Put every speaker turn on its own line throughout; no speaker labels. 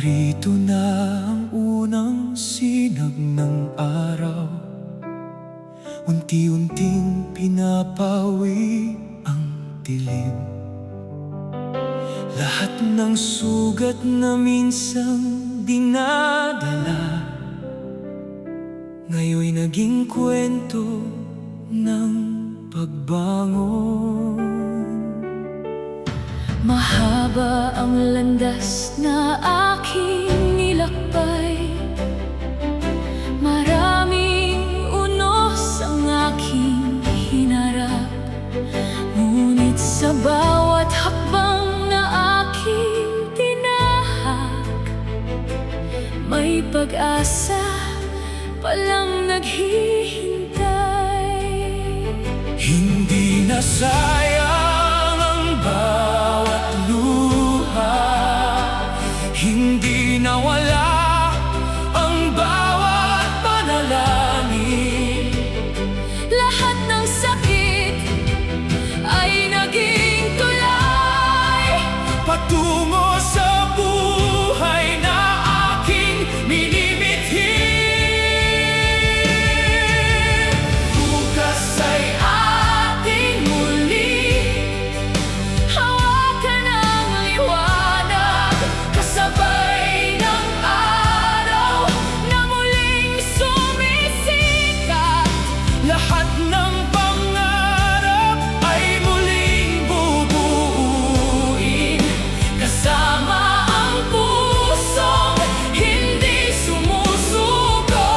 Narito na ang unang sinag ng araw, unti-unting pinapawi ang dilim. Lahat ng sugat na minsang dinadala, ngayon'y naging kwento ng pagbangon.
Mahaba ang landas na aking nilakbay, maraming unos ang aking hinarap. Ngunit sa bawat hakbang na aking tinahak, may pag-asa palang naghihintay.
Hindi na sayang ang bawat luha, hindi na wala ang bawat panalangin.
Lahat ng sakit ay naging tulay
Patungo sa buhay na aking minimithi. Bukas ay ating muli
hawakan ang liwanag, kasabay ng araw na muling sumisikat.
lahat ng pangarap ay muling bubuuin,
Kasama ang pusong hindi sumusuko.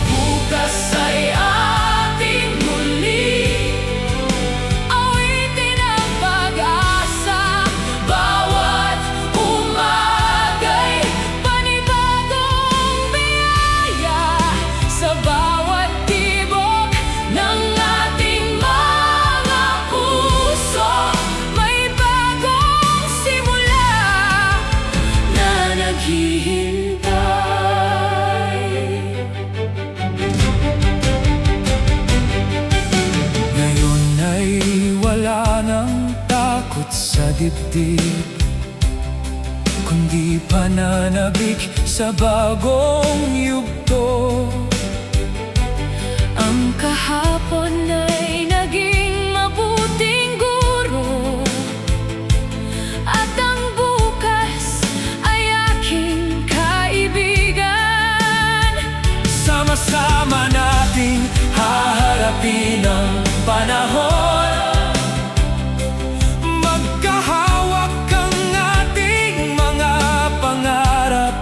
bukas ay
Ating muli awitin ang pag-asa. Bawat umaga'y panibagong biyaya. Sa bawat tibok ng ating mga puso, may bagong simula na naghihintay.
ngayon ay wala nang takot sa dibdib, kundi pananabik sa bagong yugto.
Ang kahapon ay naging mabuting guro, at ang bukas ay aking kaibigan.
Sama-sama nating haharapin ang panahon. Magkahawak ang ating mga pangarap.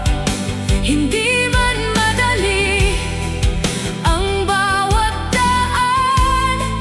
Hindi man madali ang bawat daan,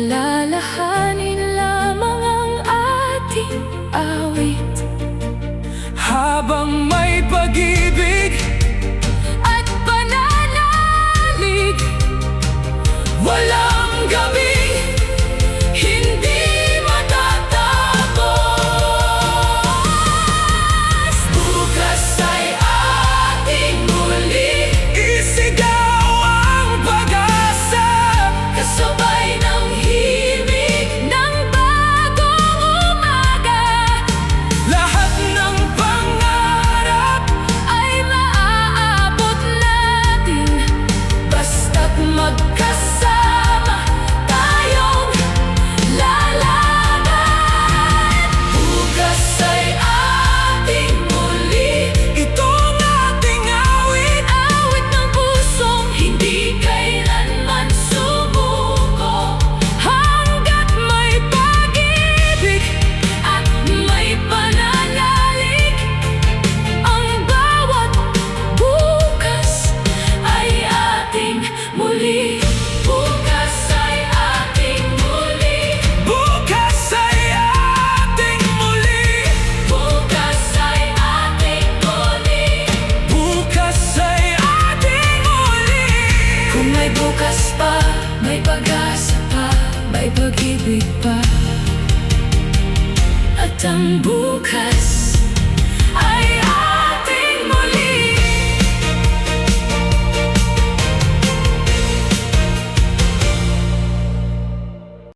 alalahanin lamang ang ating awit.
Habang may pag-ibig
At pananalig,
walang gabing hindi matatapos.
bukas ay ating muli
Isigaw ang pag-asa,
kasabay ng himig ng bagong umaga.
lahat ng pangarap
Ay maaabot natin basta't magkasama tayong lalaban. Bukas ay ating muli,
itong ating awit.
awit ng pusong hindi kailanman sumuko. Hanggat may pag-ibig at may pananalig, ang bawat bukas ay ating muli. Bukas ay ating muli.
Bukas ay ating muli.
Bukas ay ating muli.
Bukas ay ating muli.
Kung may bukas pa, may pag-asa pa, may pag-ibig pa. At ang bukas